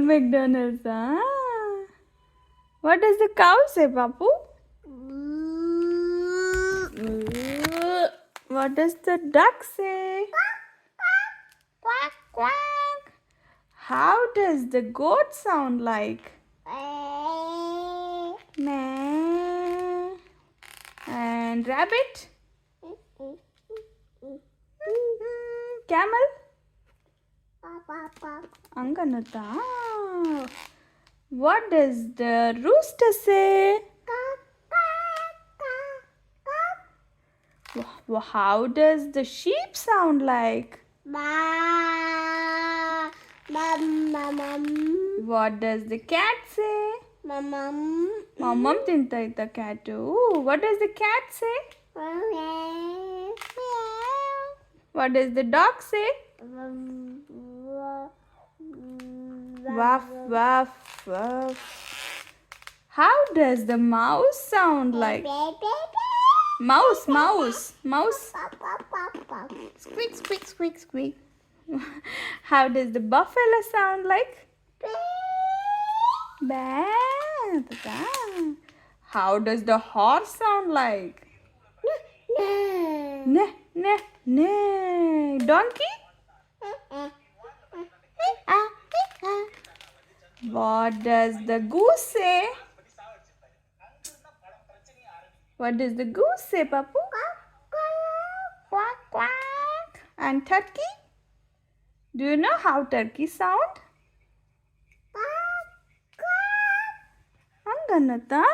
McDonald's. Ah. What does the cow say, Papu? What does the duck say? Quack, quack. How does the goat sound like? Meh. And rabbit? Camel? Anganuta. What does the rooster say? How does the sheep sound like? What does the cat say? Mom tintaita cat. What does the cat say? What does the dog say? Wuff, wuff, wuff. How does the mouse sound like? Mouse, mouse, mouse. Squeak, squeak, squeak, squeak. How does the buffalo sound like? Bah. How does the horse sound like? Nah, nah, nah. Donkey? What does the goose say? What does the goose say, Papu? Quack, quack. And turkey? Do you know how turkey sound? Anganata.